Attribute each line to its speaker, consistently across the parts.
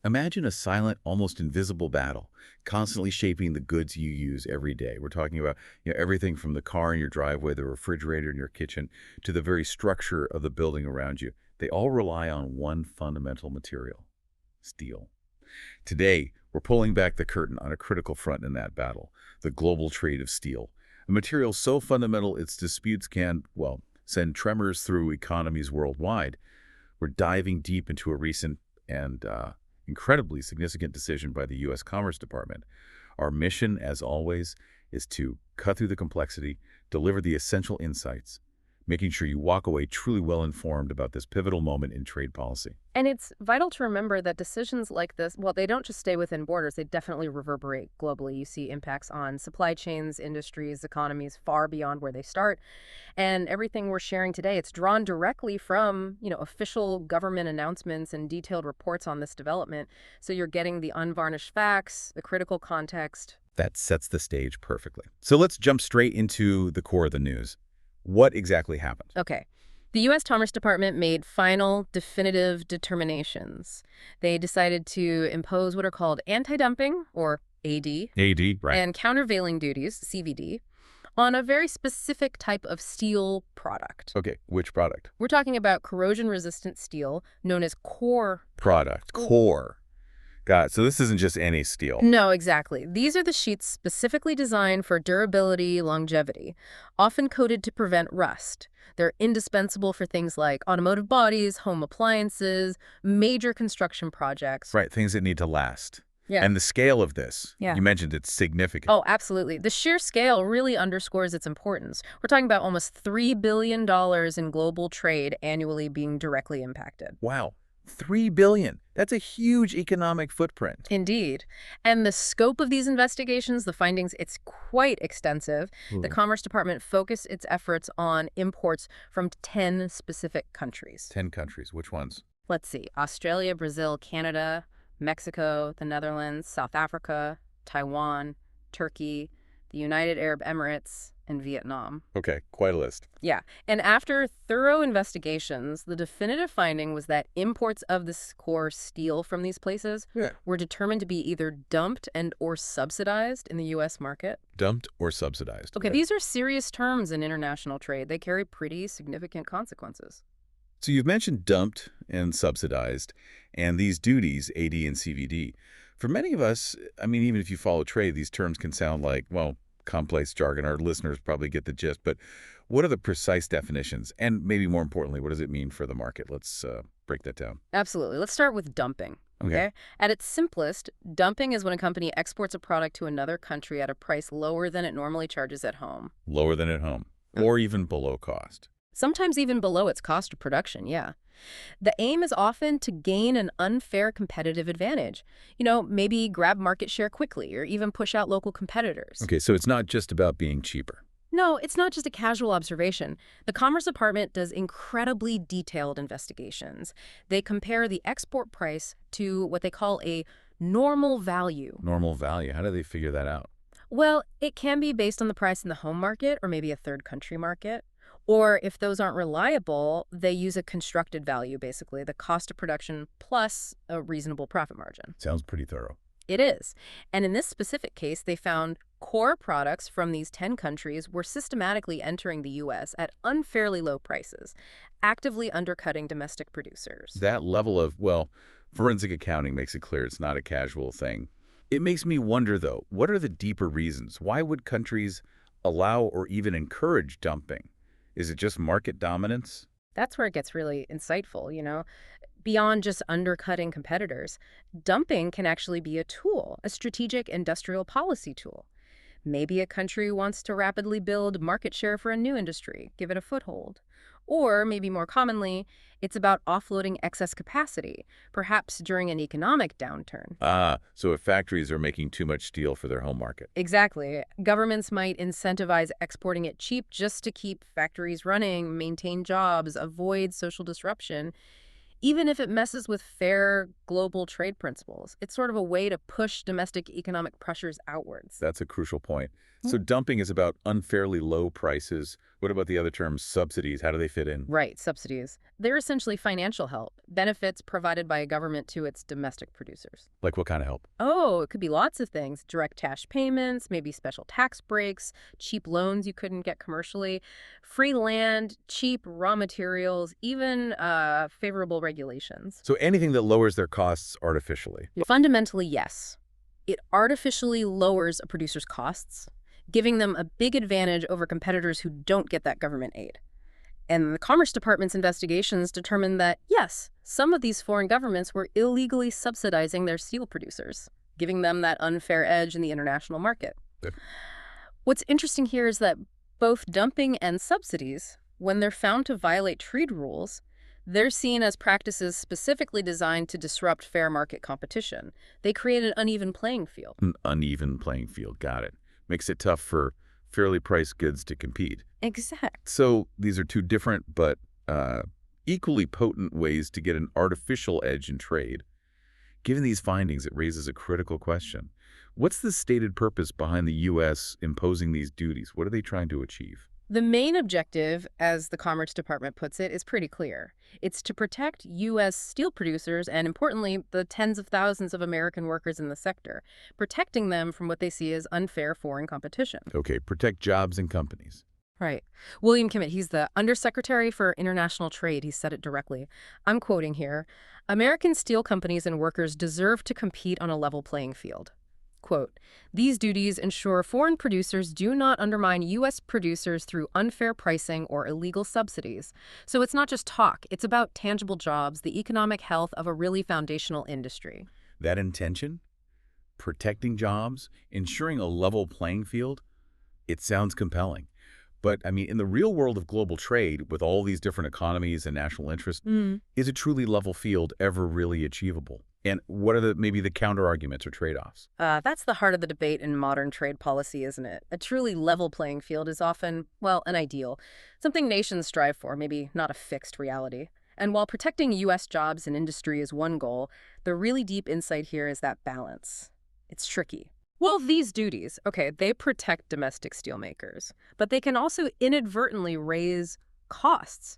Speaker 1: Imagine a silent, almost invisible battle, constantly shaping the goods you use every day. We're talking about everything from the car in your driveway, the refrigerator in your kitchen, to the very structure of the building around you. They all rely on one fundamental material, steel. Today, we're pulling back the curtain on a critical front in that battle, the global trade of steel. A material so fundamental its disputes can, well, send tremors through economies worldwide. We're diving deep into a recent and incredibly significant decision by the U.S. Commerce Department. Our mission, as always, is to cut through the complexity, deliver the essential insights, making sure you walk away truly well-informed about this pivotal moment in trade policy.
Speaker 2: And it's vital to remember that decisions like this, well, they don't just stay within borders, they definitely reverberate globally. You see impacts on supply chains, industries, economies far beyond where they start. And everything we're sharing today, it's drawn directly from, official government announcements and detailed reports on this development. So you're getting the unvarnished facts, the critical context.
Speaker 1: That sets the stage perfectly. So let's jump straight into the core of the news. What exactly happened?
Speaker 2: Okay. The U.S. Commerce Department made final, definitive determinations. They decided to impose what are called anti-dumping, or AD,
Speaker 1: Right.
Speaker 2: and countervailing duties, CVD, on a very specific type of steel product.
Speaker 1: Okay, which product?
Speaker 2: We're talking about corrosion-resistant steel, known as core.
Speaker 1: Core. Got it. So this isn't just any steel.
Speaker 2: No, exactly. These are the sheets specifically designed for durability, longevity, often coated to prevent rust. They're indispensable for things like automotive bodies, home appliances, major construction projects.
Speaker 1: Right, things that need to last.
Speaker 2: Yeah.
Speaker 1: And the scale of this,
Speaker 2: Yeah.
Speaker 1: you mentioned it's significant.
Speaker 2: Oh, absolutely. The sheer scale really underscores its importance. We're talking about almost $3 billion in global trade annually being directly impacted.
Speaker 1: Wow, $3 billion. That's a huge economic footprint.
Speaker 2: Indeed. And the scope of these investigations, the findings, it's quite extensive. The Commerce Department focused its efforts on imports from 10 specific countries.
Speaker 1: 10 countries. Which ones?
Speaker 2: Let's see. Australia, Brazil, Canada, Mexico, the Netherlands, South Africa, Taiwan, Turkey, the United Arab Emirates, and Vietnam.
Speaker 1: Okay, quite a list.
Speaker 2: Yeah. And after thorough investigations, the definitive finding was that imports of this core steel from these places were determined to be either dumped and or subsidized in the U.S. market.
Speaker 1: Dumped or subsidized.
Speaker 2: Okay, these are serious terms in international trade. They carry pretty significant consequences.
Speaker 1: So you've mentioned dumped and subsidized, and these duties, AD and CVD. For many of us, even if you follow trade, these terms can sound like, well, complex jargon. Our listeners probably get the gist, but what are the precise definitions? And maybe more importantly, what does it mean for the market? Let's break that down.
Speaker 2: Absolutely. Let's start with dumping. Okay. At its simplest, dumping is when a company exports a product to another country at a price lower than it normally charges at home.
Speaker 1: Lower than at home, or even below cost.
Speaker 2: Sometimes even below its cost of production, yeah. The aim is often to gain an unfair competitive advantage. Maybe grab market share quickly or even push out local competitors.
Speaker 1: Okay, so it's not just about being cheaper.
Speaker 2: No, it's not just a casual observation. The Commerce Department does incredibly detailed investigations. They compare the export price to what they call a normal value.
Speaker 1: Normal value. How do they figure that out?
Speaker 2: Well, it can be based on the price in the home market or maybe a third country market. Or if those aren't reliable, they use a constructed value, basically, the cost of production plus a reasonable profit margin.
Speaker 1: Sounds pretty thorough.
Speaker 2: It is. And in this specific case, they found core products from these 10 countries were systematically entering the U.S. at unfairly low prices, actively undercutting domestic producers.
Speaker 1: That level of, forensic accounting makes it clear it's not a casual thing. It makes me wonder, though, what are the deeper reasons? Why would countries allow or even encourage dumping? Is it just market dominance?
Speaker 2: That's where it gets really insightful, Beyond just undercutting competitors, dumping can actually be a tool, a strategic industrial policy tool. Maybe a country wants to rapidly build market share for a new industry, give it a foothold. Or maybe more commonly, it's about offloading excess capacity, perhaps during an economic downturn.
Speaker 1: So if factories are making too much steel for their home market.
Speaker 2: Exactly. Governments might incentivize exporting it cheap just to keep factories running, maintain jobs, avoid social disruption. Even if it messes with fair global trade principles, it's sort of a way to push domestic economic pressures outwards.
Speaker 1: That's a crucial point. So dumping is about unfairly low prices What about the other terms, subsidies? How do they fit in?
Speaker 2: Right, subsidies. They're essentially financial help, benefits provided by a government to its domestic producers.
Speaker 1: Like what kind of help?
Speaker 2: Oh, it could be lots of things. Direct cash payments, maybe special tax breaks, cheap loans you couldn't get commercially, free land, cheap raw materials, even favorable regulations.
Speaker 1: So anything that lowers their costs artificially.
Speaker 2: Fundamentally, yes. It artificially lowers a producer's costs, giving them a big advantage over competitors who don't get that government aid. And the Commerce Department's investigations determined that, yes, some of these foreign governments were illegally subsidizing their steel producers, giving them that unfair edge in the international market.
Speaker 1: Good.
Speaker 2: What's interesting here is that both dumping and subsidies, when they're found to violate trade rules, they're seen as practices specifically designed to disrupt fair market competition. They create an uneven playing field.
Speaker 1: An uneven playing field, got it. Makes it tough for fairly priced goods to compete.
Speaker 2: Exact.
Speaker 1: So these are two different but equally potent ways to get an artificial edge in trade. Given these findings, it raises a critical question. What's the stated purpose behind the U.S. imposing these duties? What are they trying to achieve?
Speaker 2: The main objective, as the Commerce Department puts it, is pretty clear. It's to protect U.S. steel producers and, importantly, the tens of thousands of American workers in the sector, protecting them from what they see as unfair foreign competition.
Speaker 1: Okay, protect jobs and companies.
Speaker 2: Right. William Kimmett, he's the Undersecretary for International Trade. He said it directly. I'm quoting here. American steel companies and workers deserve to compete on a level playing field. Quote, these duties ensure foreign producers do not undermine U.S. producers through unfair pricing or illegal subsidies. So it's not just talk. It's about tangible jobs, the economic health of a really foundational industry.
Speaker 1: That intention, protecting jobs, ensuring a level playing field, it sounds compelling. But, I mean, in the real world of global trade, with all these different economies and national interests, is a truly level field ever really achievable? And what are maybe the counter-arguments or trade-offs?
Speaker 2: That's the heart of the debate in modern trade policy, isn't it? A truly level playing field is often, well, an ideal. Something nations strive for, maybe not a fixed reality. And while protecting U.S. jobs and industry is one goal, the really deep insight here is that balance. It's tricky. Well, these duties, okay, they protect domestic steelmakers, but they can also inadvertently raise costs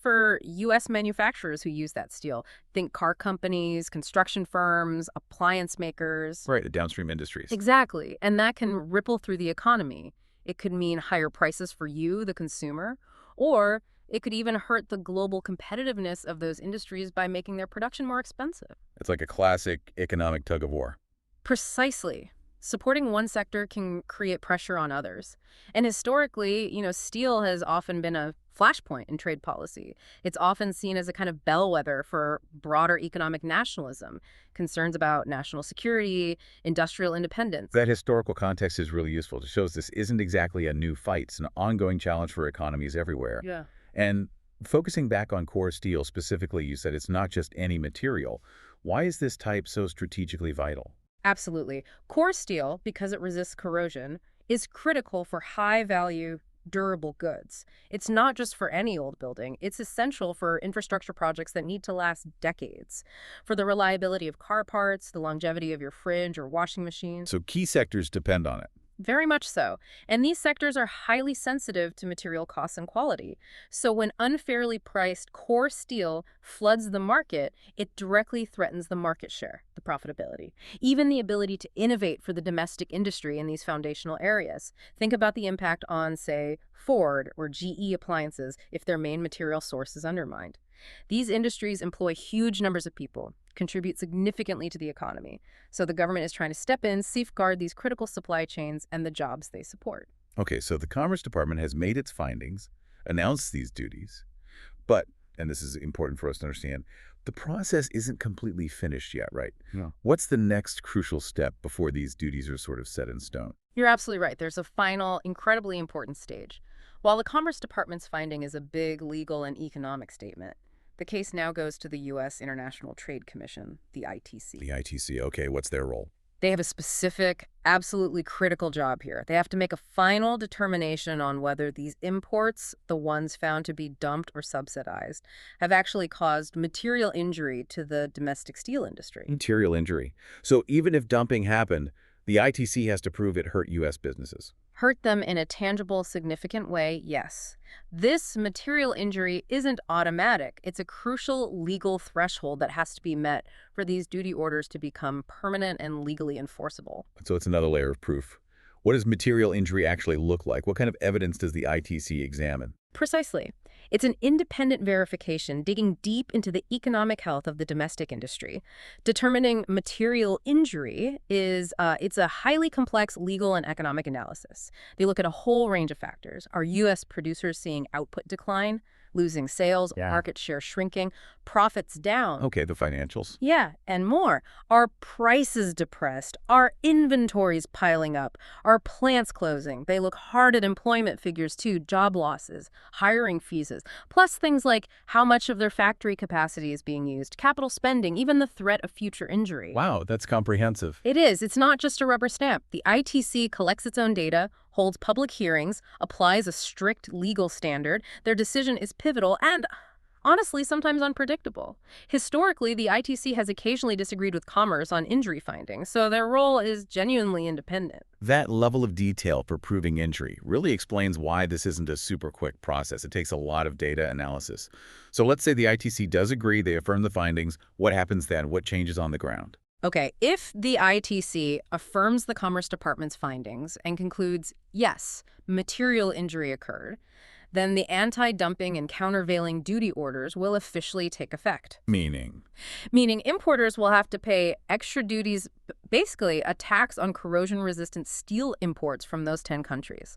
Speaker 2: for U.S. manufacturers who use that steel. Think car companies, construction firms, appliance makers.
Speaker 1: Right, the downstream industries.
Speaker 2: Exactly, and that can ripple through the economy. It could mean higher prices for you, the consumer, or it could even hurt the global competitiveness of those industries by making their production more expensive.
Speaker 1: It's like a classic economic tug of war.
Speaker 2: Precisely. Supporting one sector can create pressure on others. And historically, steel has often been a flashpoint in trade policy. It's often seen as a kind of bellwether for broader economic nationalism, concerns about national security, industrial independence.
Speaker 1: That historical context is really useful. It shows this isn't exactly a new fight. It's an ongoing challenge for economies everywhere.
Speaker 2: Yeah.
Speaker 1: And focusing back on core steel specifically, you said it's not just any material. Why is this type so strategically vital?
Speaker 2: Absolutely. Core steel, because it resists corrosion, is critical for high-value, durable goods. It's not just for any old building. It's essential for infrastructure projects that need to last decades, for the reliability of car parts, the longevity of your fridge or washing machine.
Speaker 1: So key sectors depend on it.
Speaker 2: Very much so. And these sectors are highly sensitive to material costs and quality. So when unfairly priced core steel floods the market, it directly threatens the market share, the profitability, even the ability to innovate for the domestic industry in these foundational areas. Think about the impact on, say, Ford or GE appliances if their main material source is undermined. These industries employ huge numbers of people, contribute significantly to the economy. So the government is trying to step in, safeguard these critical supply chains and the jobs they support.
Speaker 1: Okay, so the Commerce Department has made its findings, announced these duties, but, and this is important for us to understand, the process isn't completely finished yet, right?
Speaker 3: No.
Speaker 1: What's the next crucial step before these duties are sort of set in stone?
Speaker 2: You're absolutely right. There's a final, incredibly important stage. While the Commerce Department's finding is a big legal and economic statement, the case now goes to the U.S. International Trade Commission, the ITC.
Speaker 1: The ITC, okay, what's their role?
Speaker 2: They have a specific, absolutely critical job here. They have to make a final determination on whether these imports, the ones found to be dumped or subsidized, have actually caused material injury to the domestic steel industry.
Speaker 1: Material injury. So even if dumping happened, The ITC has to prove it hurt U.S. businesses.
Speaker 2: Hurt them in a tangible, significant way, yes. This material injury isn't automatic. It's a crucial legal threshold that has to be met for these duty orders to become permanent and legally enforceable.
Speaker 1: So it's another layer of proof. What does material injury actually look like? What kind of evidence does the ITC examine?
Speaker 2: Precisely. It's an independent verification digging deep into the economic health of the domestic industry. Determining material injury it's a highly complex legal and economic analysis. They look at a whole range of factors. Are U.S. producers seeing output decline, losing sales,
Speaker 1: Yeah.
Speaker 2: market share shrinking, profits down?
Speaker 1: Okay, the financials.
Speaker 2: Yeah, and more. Are prices depressed? Are inventories piling up? Are plants closing? They look hard at employment figures too, job losses, hiring freezes, plus things like how much of their factory capacity is being used, capital spending, even the threat of future injury.
Speaker 1: Wow, that's comprehensive.
Speaker 2: It is. It's not just a rubber stamp. The ITC collects its own data, holds public hearings, applies a strict legal standard. Their decision is pivotal and honestly, sometimes unpredictable. Historically, the ITC has occasionally disagreed with Commerce on injury findings, so their role is genuinely independent.
Speaker 1: That level of detail for proving injury really explains why this isn't a super quick process. It takes a lot of data analysis. So let's say the ITC does agree, they affirm the findings. What happens then? What changes on the ground?
Speaker 2: Okay, if the ITC affirms the Commerce Department's findings and concludes, yes, material injury occurred, then the anti-dumping and countervailing duty orders will officially take effect.
Speaker 1: Meaning?
Speaker 2: Meaning importers will have to pay extra duties, basically a tax on corrosion-resistant steel imports from those 10 countries.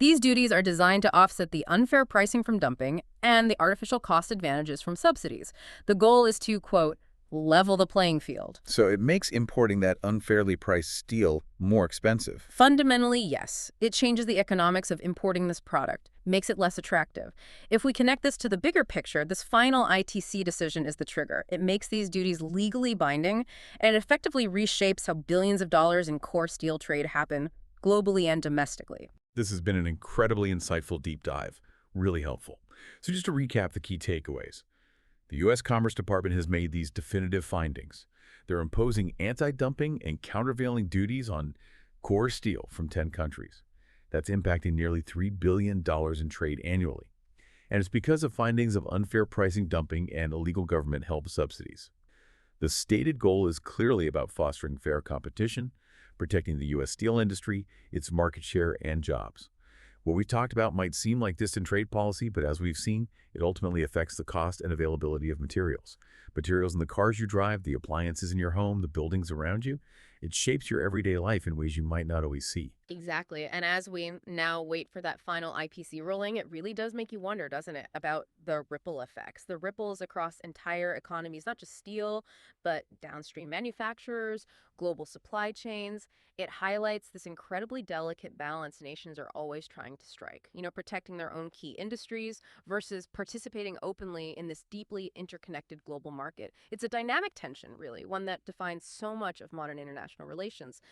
Speaker 2: These duties are designed to offset the unfair pricing from dumping and the artificial cost advantages from subsidies. The goal is to, quote, level the playing field.
Speaker 1: So it makes importing that unfairly priced steel more expensive.
Speaker 2: Fundamentally, yes. It changes the economics of importing this product, makes it less attractive. If we connect this to the bigger picture, this final ITC decision is the trigger. It makes these duties legally binding, and it effectively reshapes how billions of dollars in core steel trade happen globally and domestically.
Speaker 1: This has been an incredibly insightful deep dive. Really helpful. So just to recap the key takeaways. The U.S. Commerce Department has made these definitive findings. They're imposing anti-dumping and countervailing duties on core steel from 10 countries. That's impacting nearly $3 billion in trade annually. And it's because of findings of unfair pricing, dumping, and illegal government help subsidies. The stated goal is clearly about fostering fair competition, protecting the U.S. steel industry, its market share, and jobs. What we talked about might seem like distant trade policy, but as we've seen, it ultimately affects the cost and availability of materials. Materials in the cars you drive, the appliances in your home, the buildings around you. It shapes your everyday life in ways you might not always see.
Speaker 2: Exactly. And as we now wait for that final IPC ruling, it really does make you wonder, doesn't it, about the ripple effects, the ripples across entire economies, not just steel, but downstream manufacturers, global supply chains. It highlights this incredibly delicate balance nations are always trying to strike, protecting their own key industries versus participating openly in this deeply interconnected global market. It's a dynamic tension, really, one that defines so much of modern international relations.